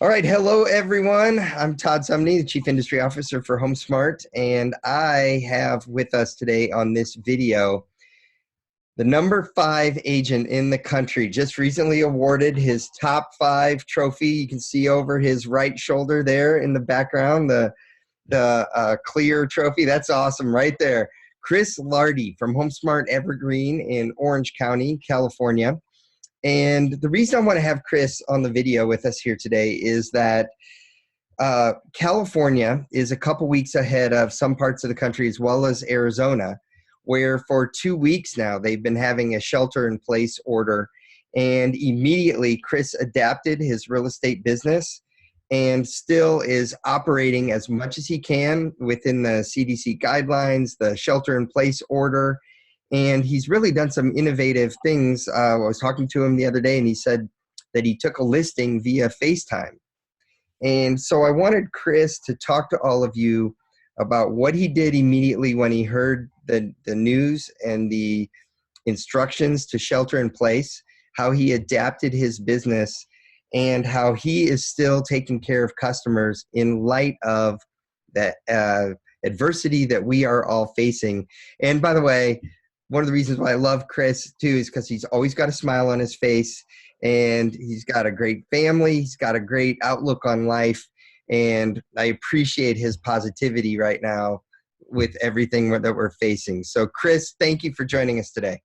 All right, hello everyone. I'm Todd Sumney, the Chief Industry Officer for HomeSmart, and I have with us today on this video the #5 agent in the country. Just recently awarded his top 5 trophy. You can see over his right shoulder there in the background the clear trophy. That's awesome right there. Chris Lardie from HomeSmart Evergreen in Orange County, California. And the reason I want to have Chris on the video with us here today is that California is a couple weeks ahead of some parts of the country as well as Arizona, where for 2 weeks now they've been having a shelter-in-place order. And immediately Chris adapted his real estate business and still is operating as much as he can within the CDC guidelines, the shelter-in-place order. And he's really done some innovative things. I was talking to him the other day, and he said that he took a listing via FaceTime. And so I wanted Chris to talk to all of you about what he did immediately when he heard the news and the instructions to shelter in place, how he adapted his business, and how he is still taking care of customers in light of that adversity that we are all facing. And by the way, one of the reasons why I love Chris too is because he's always got a smile on his face, and he's got a great family. He's got a great outlook on life, and I appreciate his positivity right now with everything that we're facing. So Chris, thank you for joining us today.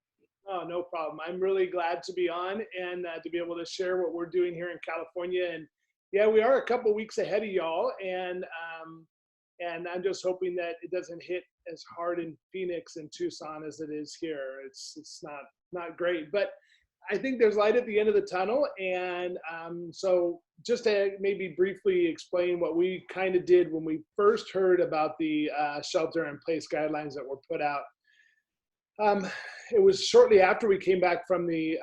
Oh, no problem. I'm really glad to be on and to be able to share what we're doing here in California. And yeah, we are a couple weeks ahead of y'all, and I'm just hoping that it doesn't hit as hard in Phoenix and Tucson as it is here. It's not great, but I think there's light at the end of the tunnel. And so just to maybe briefly explain what we kind of did when we first heard about the shelter-in-place guidelines that were put out. It was shortly after we came back from the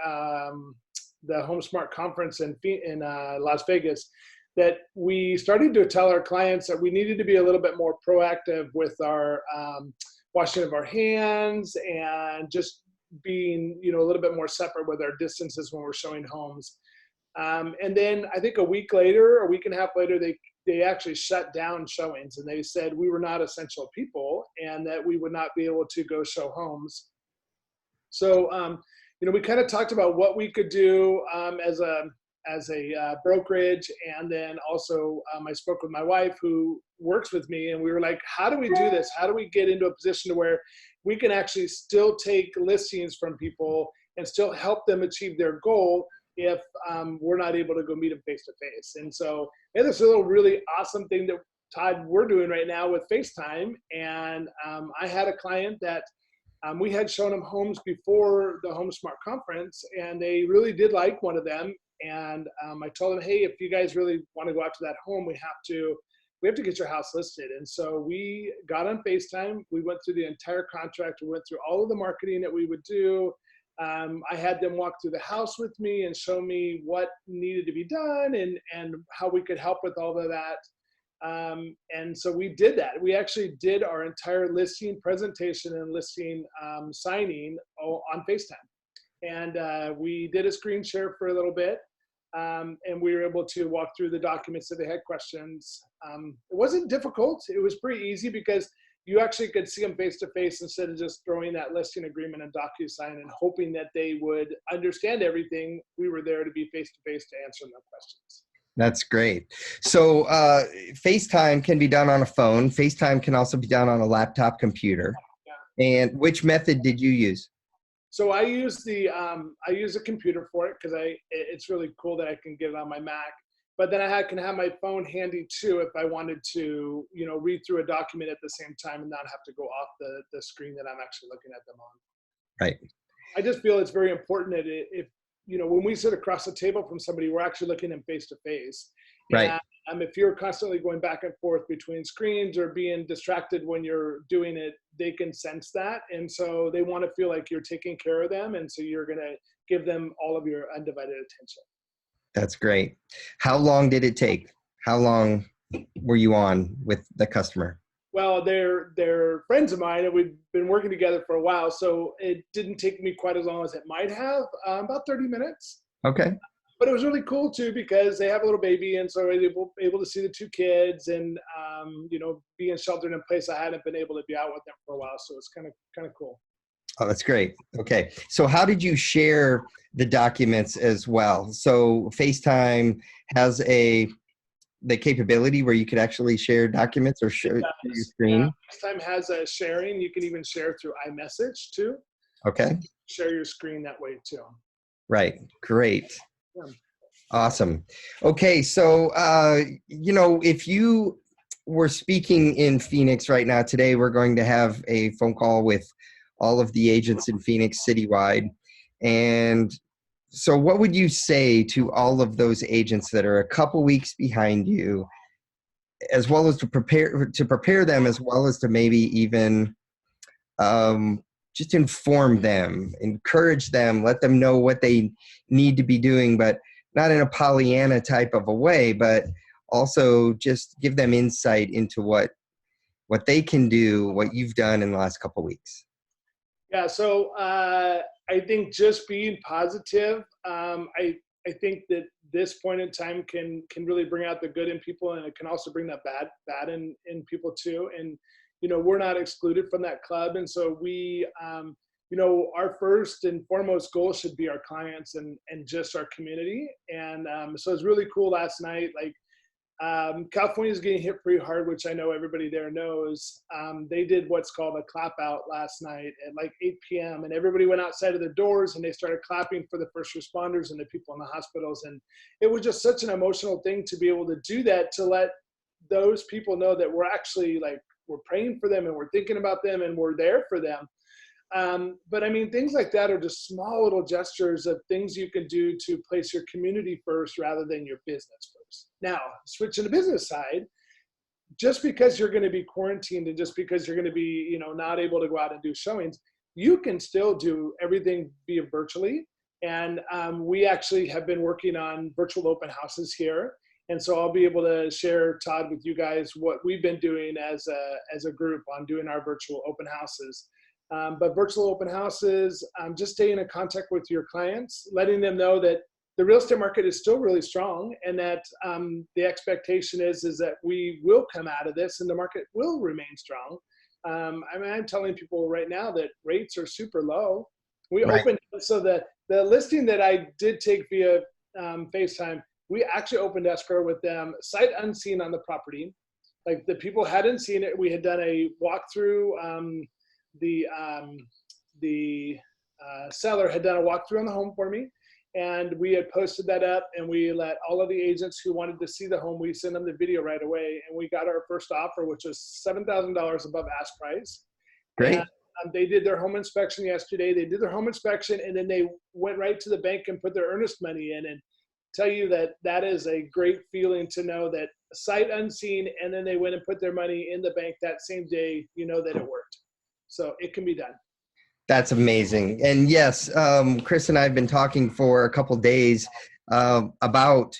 HomeSmart conference in Las Vegas that we started to tell our clients that we needed to be a little bit more proactive with our washing of our hands and just being, a little bit more separate with our distances when we're showing homes. And then I think a week and a half later, they actually shut down showings, and they said we were not essential people and that we would not be able to go show homes. So, we kind of talked about what we could do as a brokerage. And then also I spoke with my wife who works with me, and we were like, how do we do this? How do we get into a position to where we can actually still take listings from people and still help them achieve their goal if we're not able to go meet them face to face? And so there's a little really awesome thing that Todd, we're doing right now with FaceTime. And I had a client that we had shown them homes before the HomeSmart conference, and they really did like one of them. And I told them, hey, if you guys really want to go out to that home, we have to get your house listed. And so we got on FaceTime. We went through the entire contract. We went through all of the marketing that we would do. I had them walk through the house with me and show me what needed to be done and how we could help with all of that. And so we did that. We actually did our entire listing presentation and listing signing on FaceTime. And we did a screen share for a little bit. And we were able to walk through the documents if they had questions. It wasn't difficult. It was pretty easy because you actually could see them face to face instead of just throwing that listing agreement and DocuSign and hoping that they would understand everything. We were there to be face to face to answer their questions. That's great. So FaceTime can be done on a phone. FaceTime can also be done on a laptop computer. Yeah. And which method did you use? So I use a computer for it because it's really cool that I can get it on my Mac. But then I can have my phone handy too if I wanted to, read through a document at the same time and not have to go off the screen that I'm actually looking at them on. Right. I just feel it's very important that if when we sit across the table from somebody, we're actually looking them face to face. Right. And if you're constantly going back and forth between screens or being distracted when you're doing it, they can sense that. And so they want to feel like you're taking care of them. And so you're going to give them all of your undivided attention. That's great. How long did it take? How long were you on with the customer? Well, they're friends of mine, and we've been working together for a while, so it didn't take me quite as long as it might have, about 30 minutes. Okay. but it was really cool too because they have a little baby, and so I was able to see the two kids, and being sheltered in place, I hadn't been able to be out with them for a while, so it's kind of cool. Oh, that's great. Okay. So how did you share the documents as well? So FaceTime has the capability where you could actually share documents or share your screen. FaceTime has a sharing. You can even share through iMessage too. Okay. Share your screen that way too. Right. Great. Yeah. Awesome. Okay. So, if you were speaking in Phoenix right now, today we're going to have a phone call with all of the agents in Phoenix citywide. And so what would you say to all of those agents that are a couple weeks behind you, as well as to prepare them, as well as to maybe even just inform them, encourage them, let them know what they need to be doing, but not in a Pollyanna type of a way, but also just give them insight into what they can do, what you've done in the last couple of weeks? Yeah, so I think just being positive. I think that this point in time can really bring out the good in people, and it can also bring that bad in people too. And we're not excluded from that club, and so we, our first and foremost goal should be our clients and just our community. And so it's really cool last night, like. California is getting hit pretty hard, which I know everybody there knows. They did what's called a clap out last night at like 8 p.m. and everybody went outside of their doors and they started clapping for the first responders and the people in the hospitals. And it was just such an emotional thing to be able to do that, to let those people know that we're actually we're praying for them and we're thinking about them and we're there for them. But I mean, things like that are just small little gestures of things you can do to place your community first rather than your business first. Now, switching to the business side, just because you're going to be quarantined and just because you're going to be, not able to go out and do showings, you can still do everything via virtually. And we actually have been working on virtual open houses here. And so I'll be able to share, Todd, with you guys what we've been doing as a group on doing our virtual open houses. But virtual open houses, just staying in contact with your clients, letting them know that the real estate market is still really strong, and that the expectation is that we will come out of this and the market will remain strong. I'm telling people right now that rates are super low. We opened, so the listing that I did take via FaceTime, we actually opened escrow with them, sight unseen on the property. Like the people hadn't seen it. We had done a walkthrough. The seller had done a walkthrough on the home for me, and we had posted that up, and we let all of the agents who wanted to see the home, we sent them the video right away, and we got our first offer, which was $7,000 above ask price. Great. And they did their home inspection yesterday. They did their home inspection, and then they went right to the bank and put their earnest money in. And tell you that is a great feeling to know that sight unseen, and then they went and put their money in the bank that same day, that it worked. So it can be done. That's amazing. And yes, Chris and I have been talking for a couple days about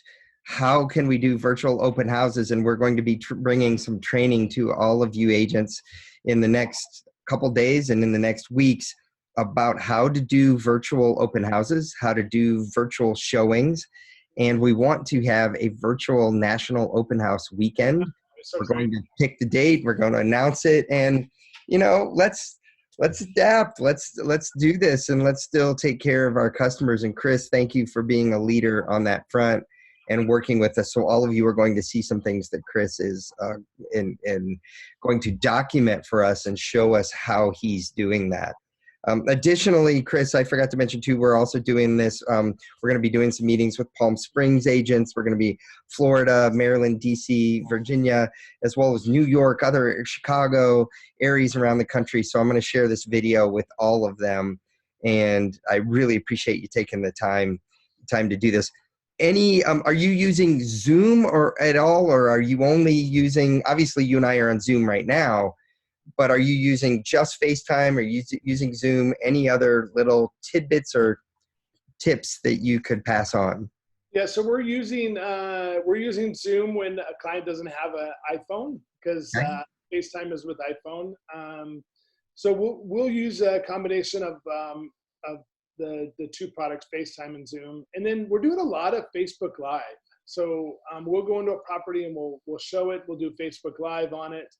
how can we do virtual open houses, and we're going to be bringing some training to all of you agents in the next couple days and in the next weeks about how to do virtual open houses, how to do virtual showings, and we want to have a virtual national open house weekend. We're going to pick the date, we're going to announce it, and let's adapt. Let's do this, and let's still take care of our customers. And Chris, thank you for being a leader on that front and working with us. So all of you are going to see some things that Chris is going to document for us and show us how he's doing that. Additionally, Chris, I forgot to mention too, we're also doing this. We're going to be doing some meetings with Palm Springs agents. We're going to be Florida, Maryland, DC, Virginia, as well as New York, other Chicago areas around the country. So I'm going to share this video with all of them. And I really appreciate you taking the time to do this. Are you using Zoom or at all, or are you only using, obviously you and I are on Zoom right now, but are you using just FaceTime? Are you using Zoom? Any other little tidbits or tips that you could pass on? Yeah, so we're using Zoom when a client doesn't have an iPhone, because FaceTime is with iPhone. So we'll use a combination of the two products, FaceTime and Zoom. And then we're doing a lot of Facebook Live. So we'll go into a property and we'll show it. We'll do Facebook Live on it.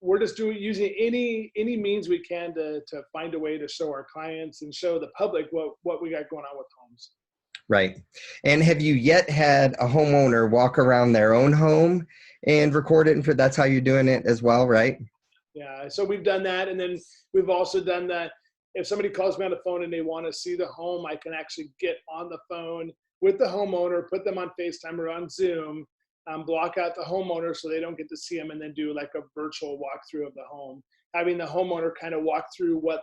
We're just using any means we can to find a way to show our clients and show the public what we got going on with homes. Right. And have you yet had a homeowner walk around their own home and record it? And that's how you're doing it as well, right? Yeah. So we've done that. And then we've also done that. If somebody calls me on the phone and they want to see the home, I can actually get on the phone with the homeowner, put them on FaceTime or on Zoom, block out the homeowner so they don't get to see them, and then do like a virtual walkthrough of the home. Having the homeowner kind of walk through what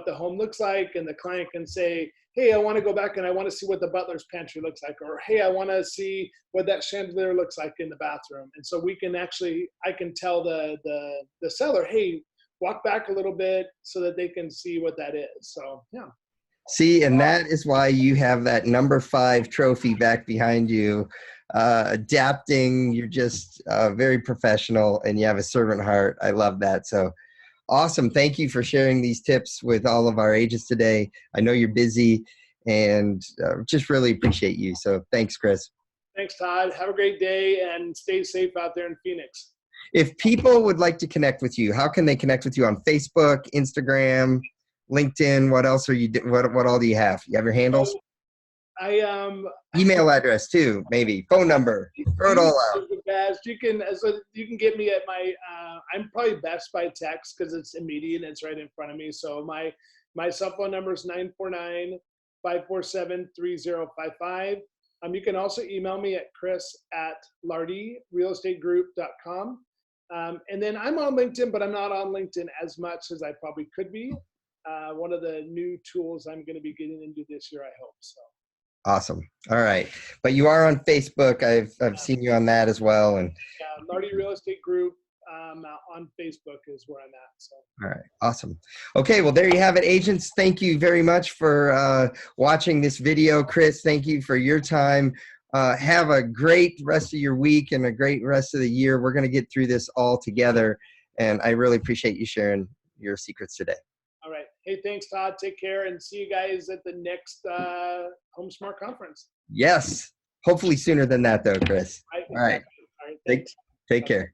the home looks like, and the client can say, hey, I want to go back and I want to see what the butler's pantry looks like, or hey, I want to see what that chandelier looks like in the bathroom. And so we can actually, I can tell the seller, hey, walk back a little bit so that they can see what that is. So yeah. See, and that is why you have that number 5 trophy back behind you. Adapting, you're just very professional, and you have a servant heart. I love that. So awesome. Thank you for sharing these tips with all of our agents today. I know you're busy, and just really appreciate you. So thanks, Chris. Thanks, Todd. Have a great day and stay safe out there in Phoenix. If people would like to connect with you, how can they connect with you on Facebook, Instagram, LinkedIn? What else are you? What all do you have? You have your handles? Email address too, maybe phone number. Throw it all out. You can get me at my. I'm probably best by text because it's immediate and it's right in front of me. So my cell phone number is 949-547-3055. You can also email me at chris@lardierealestategroup.com. And then I'm on LinkedIn, but I'm not on LinkedIn as much as I probably could be. One of the new tools I'm going to be getting into this year, I hope. So. Awesome. All right. But you are on Facebook. I've seen you on that as well. And yeah, Lardie Real Estate Group on Facebook is where I'm at. So. All right. Awesome. Okay. Well, there you have it, agents. Thank you very much for watching this video. Chris, thank you for your time. Have a great rest of your week and a great rest of the year. We're going to get through this all together. And I really appreciate you sharing your secrets today. All right. Hey, thanks, Todd. Take care, and see you guys at the next HomeSmart conference. Yes. Hopefully sooner than that, though, Chris. All right. All right. Take care.